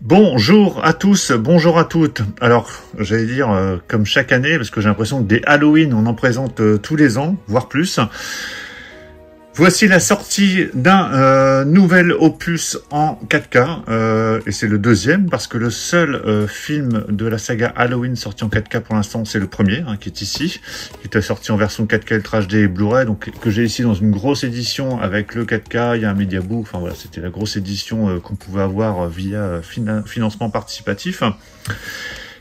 Bonjour à tous, bonjour à toutes. Alors, j'allais dire comme chaque année, parce que j'ai l'impression que des Halloween, on en présente tous les ans, voire plus. Voici la sortie d'un nouvel opus en 4K, et c'est le deuxième, parce que le seul film de la saga Halloween sorti en 4K pour l'instant, c'est le premier, qui est ici, qui était sorti en version 4K Ultra HD et Blu-ray, donc que j'ai ici dans une grosse édition avec le 4K, il y a un Mediabook, enfin voilà, c'était la grosse édition qu'on pouvait avoir via financement participatif.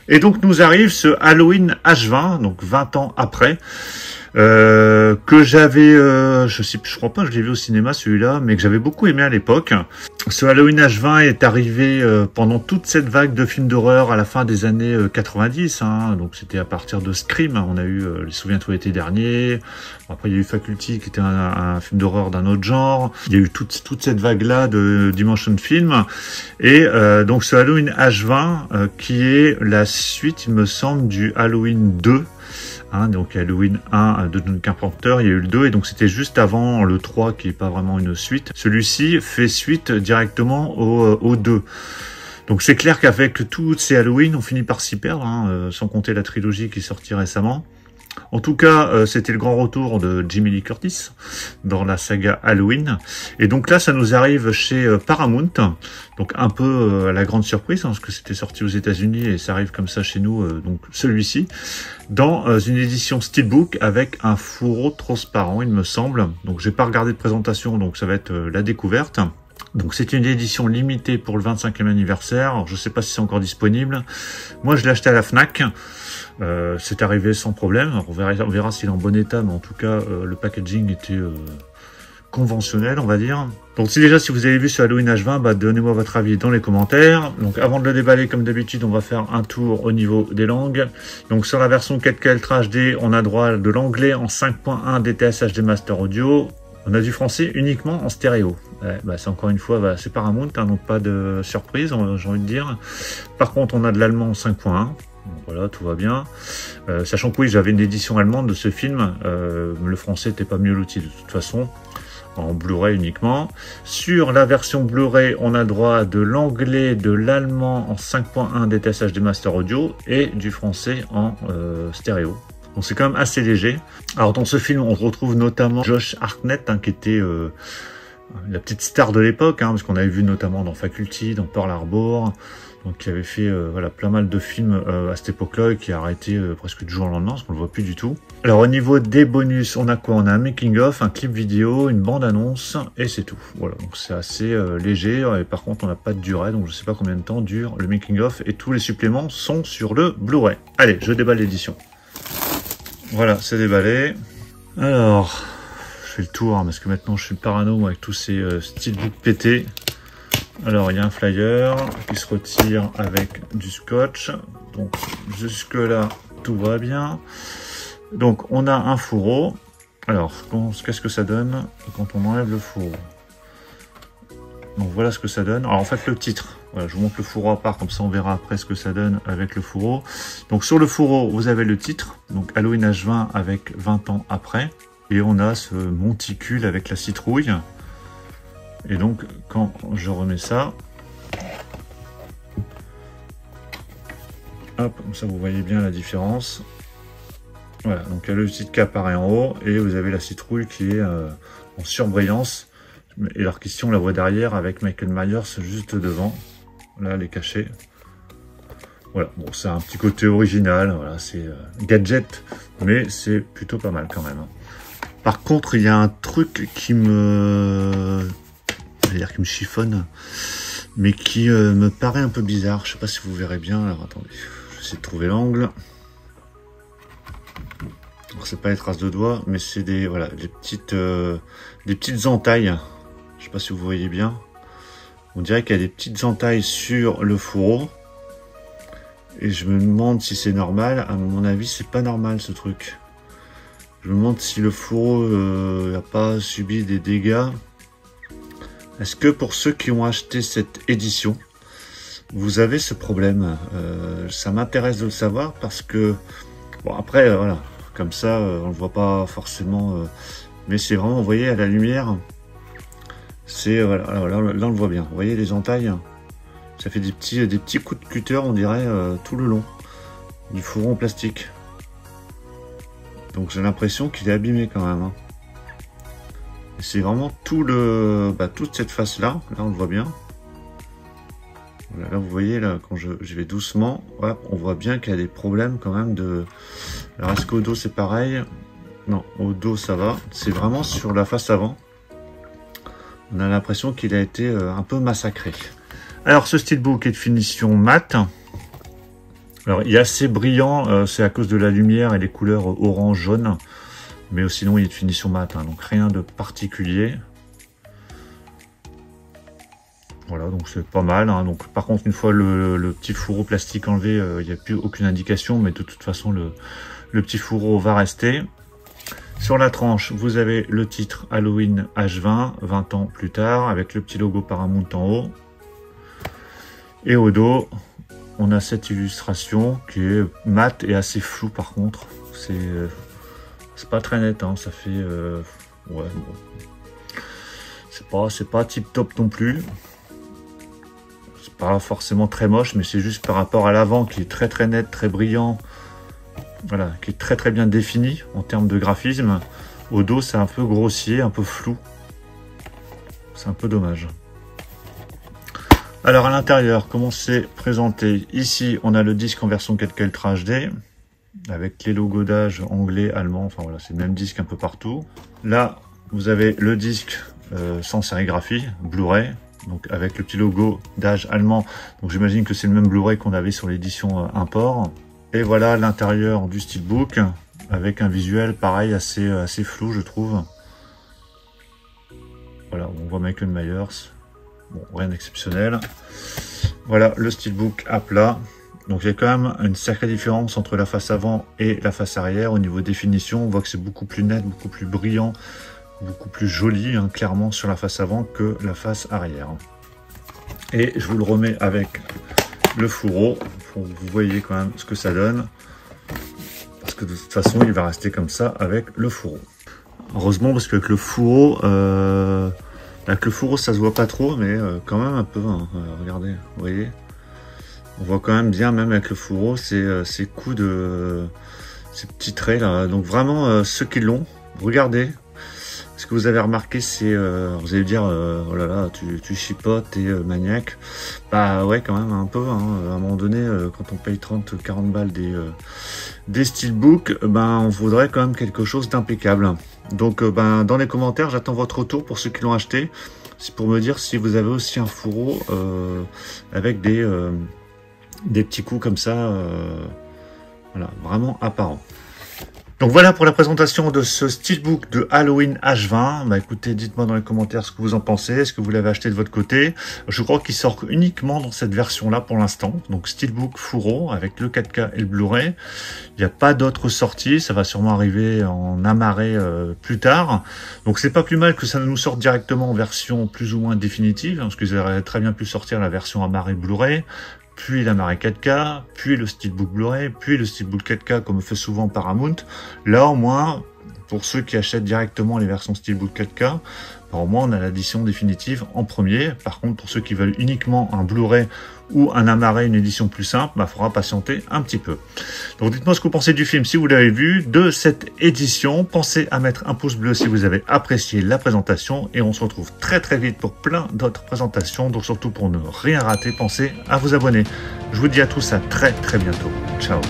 Et donc nous arrive ce Halloween H20, donc 20 ans après, que j'avais, je crois pas que je l'ai vu au cinéma celui-là, mais que j'avais beaucoup aimé à l'époque. Ce Halloween H20 est arrivé pendant toute cette vague de films d'horreur à la fin des années 90, donc c'était à partir de Scream, on a eu les Souviens-toi l'été dernier, après il y a eu Faculty qui était un film d'horreur d'un autre genre, il y a eu toute cette vague-là de Dimension Film, et donc ce Halloween H20 qui est la suite, il me semble, du Halloween 2, donc Halloween 1 de John Carpenter, il y a eu le 2 et donc c'était juste avant le 3 qui est pas vraiment une suite. Celui-ci fait suite directement au 2. Donc c'est clair qu'avec tous ces Halloween, on finit par s'y perdre, sans compter la trilogie qui est sortie récemment. En tout cas, c'était le grand retour de Jamie Lee Curtis dans la saga Halloween. Et donc là, ça nous arrive chez Paramount. Donc un peu à la grande surprise, parce que c'était sorti aux États-Unis et ça arrive comme ça chez nous, donc celui-ci, dans une édition Steelbook avec un fourreau transparent, il me semble. Donc j'ai pas regardé de présentation, donc ça va être la découverte. Donc c'est une édition limitée pour le 25e anniversaire. Alors, je sais pas si c'est encore disponible. Moi, je l'ai acheté à la Fnac. C'est arrivé sans problème. Alors, on verra s'il est en bon état, mais en tout cas, le packaging était conventionnel, on va dire. Donc si vous avez vu ce Halloween H20, donnez-moi votre avis dans les commentaires. Donc avant de le déballer, comme d'habitude, on va faire un tour au niveau des langues. Donc sur la version 4K Ultra HD, on a droit de l'anglais en 5.1 DTS HD Master Audio. On a du français uniquement en stéréo. C'est encore une fois, c'est Paramount, donc pas de surprise, j'ai envie de dire. Par contre, on a de l'allemand en 5.1. Voilà, tout va bien. Sachant que oui, j'avais une édition allemande de ce film. Le français n'était pas mieux loti de toute façon. En Blu-ray uniquement. Sur la version Blu-ray, on a droit de l'anglais, de l'allemand en 5.1 DTS HD Master Audio et du français en stéréo. Donc c'est quand même assez léger. Alors dans ce film, on retrouve notamment Josh Hartnett, qui était la petite star de l'époque, parce qu'on avait vu notamment dans Faculty, dans Pearl Harbor, donc qui avait fait plein mal de films à cette époque-là et qui a arrêté presque du jour au lendemain, parce qu'on le voit plus du tout. Alors au niveau des bonus, on a quoi? On a un making-of, un clip vidéo, une bande-annonce, et c'est tout. Voilà, donc c'est assez léger, et par contre on n'a pas de durée, donc je sais pas combien de temps dure le making-of, et tous les suppléments sont sur le Blu-ray. Allez, je déballe l'édition. Voilà, c'est déballé. Alors, je fais le tour, parce que maintenant je suis parano avec tous ces steelbooks pétés. Alors, il y a un flyer qui se retire avec du scotch. Donc, jusque là, tout va bien. Donc, on a un fourreau. Alors, qu'est-ce que ça donne quand on enlève le fourreau? Donc, voilà ce que ça donne. Alors, en fait, le titre. Voilà, je vous montre le fourreau à part, comme ça on verra après ce que ça donne avec le fourreau. Donc, sur le fourreau, vous avez le titre. Donc, Halloween H20 avec 20 ans après. Et on a ce monticule avec la citrouille. Et donc, quand je remets ça, hop, comme ça vous voyez bien la différence. Voilà, donc il y a le titre qui apparaît en haut et vous avez la citrouille qui est en surbrillance. Et alors qu'ici on la voit derrière avec Michael Myers juste devant. Là, elle est cachée. Voilà, bon, c'est un petit côté original, voilà, c'est gadget, mais c'est plutôt pas mal quand même. Par contre, il y a un truc qui me chiffonne, mais qui me paraît un peu bizarre. Je sais pas si vous verrez bien. Alors attendez, je vais essayer de trouver l'angle. Alors c'est pas les traces de doigts, mais c'est des petites entailles. Je sais pas si vous voyez bien. On dirait qu'il y a des petites entailles sur le fourreau. Et je me demande si c'est normal. À mon avis, c'est pas normal ce truc. Je me demande si le fourreau n'a pas subi des dégâts. Est-ce que pour ceux qui ont acheté cette édition, vous avez ce problème? Ça m'intéresse de le savoir parce que, bon après, voilà, comme ça, on ne le voit pas forcément, mais c'est vraiment, vous voyez, à la lumière, c'est, voilà, là on le voit bien. Vous voyez les entailles? ça fait des petits coups de cutter, on dirait, tout le long du fourreau en plastique. Donc j'ai l'impression qu'il est abîmé quand même. Hein. C'est vraiment tout toute cette face là on le voit bien. Là vous voyez, là quand je vais doucement, ouais, on voit bien qu'il y a des problèmes quand même de... Alors est-ce qu'au dos c'est pareil? Non, au dos ça va. C'est vraiment sur la face avant. On a l'impression qu'il a été un peu massacré. Alors ce steelbook est de finition mat. Alors il est assez brillant, c'est à cause de la lumière et les couleurs orange-jaune. Mais sinon il est de finition mat, hein, donc rien de particulier. Voilà, donc c'est pas mal. Hein. Donc par contre, une fois le petit fourreau plastique enlevé, il n'y a plus aucune indication, mais de toute façon le petit fourreau va rester. Sur la tranche, vous avez le titre Halloween H20, 20 ans plus tard, avec le petit logo Paramount en haut. Et au dos, on a cette illustration qui est mat et assez floue par contre. C'est pas très net, hein. Ça fait... ouais, bon. C'est pas tip top non plus. C'est pas forcément très moche, mais c'est juste par rapport à l'avant qui est très net, très brillant. Voilà, qui est très bien défini en termes de graphisme. Au dos, c'est un peu grossier, un peu flou. C'est un peu dommage. Alors à l'intérieur, comment c'est présenté? Ici, on a le disque en version 4K Ultra HD, avec les logos d'âge anglais, allemand, enfin voilà, c'est le même disque un peu partout. Là, vous avez le disque sans sérigraphie, Blu-ray, donc avec le petit logo d'âge allemand. Donc j'imagine que c'est le même Blu-ray qu'on avait sur l'édition import. Et voilà l'intérieur du steelbook, avec un visuel pareil, assez flou je trouve. Voilà, on voit Michael Myers. Bon, rien d'exceptionnel. Voilà le steelbook à plat. Donc il y a quand même une sacrée différence entre la face avant et la face arrière. Au niveau définition, on voit que c'est beaucoup plus net, beaucoup plus brillant, beaucoup plus joli, hein, clairement sur la face avant que la face arrière. Et je vous le remets avec le fourreau pour que vous voyez quand même ce que ça donne. Parce que de toute façon, il va rester comme ça avec le fourreau. Heureusement, parce qu'avec le fourreau, ça se voit pas trop, mais quand même un peu. Hein. Regardez, vous voyez. On voit quand même bien, même avec le fourreau, ces coups de... ces petits traits là. Donc vraiment, ceux qui l'ont, regardez. Ce que vous avez remarqué, c'est... vous allez dire, oh là là, tu chipotes, t'es maniaque. Bah ouais, quand même, un peu. Hein. À un moment donné, quand on paye 30-40 balles des steelbooks, ben, on voudrait quand même quelque chose d'impeccable. Donc, dans les commentaires, j'attends votre retour pour ceux qui l'ont acheté. C'est pour me dire si vous avez aussi un fourreau avec des petits coups comme ça, voilà, vraiment apparents. Donc voilà pour la présentation de ce steelbook de Halloween H20. Bah écoutez, dites-moi dans les commentaires ce que vous en pensez. Est-ce que vous l'avez acheté de votre côté? Je crois qu'il sort uniquement dans cette version-là pour l'instant. Donc steelbook fourreau avec le 4K et le Blu-ray. Il n'y a pas d'autres sorties. Ça va sûrement arriver en amarré plus tard. Donc c'est pas plus mal que ça nous sorte directement en version plus ou moins définitive. Parce qu'ils auraient très bien pu sortir la version amarré Blu-ray, puis l'amarré 4K, puis le steelbook Blu-ray, puis le steelbook 4K comme fait souvent Paramount. Là au moins, pour ceux qui achètent directement les versions steelbook 4K, au moins on a l'édition définitive en premier. Par contre, pour ceux qui veulent uniquement un Blu-ray ou un amarré, une édition plus simple, bah, faudra patienter un petit peu. Donc dites-moi ce que vous pensez du film si vous l'avez vu, de cette édition. Pensez à mettre un pouce bleu si vous avez apprécié la présentation et on se retrouve très vite pour plein d'autres présentations. Donc surtout pour ne rien rater, pensez à vous abonner. Je vous dis à tous à très bientôt. Ciao.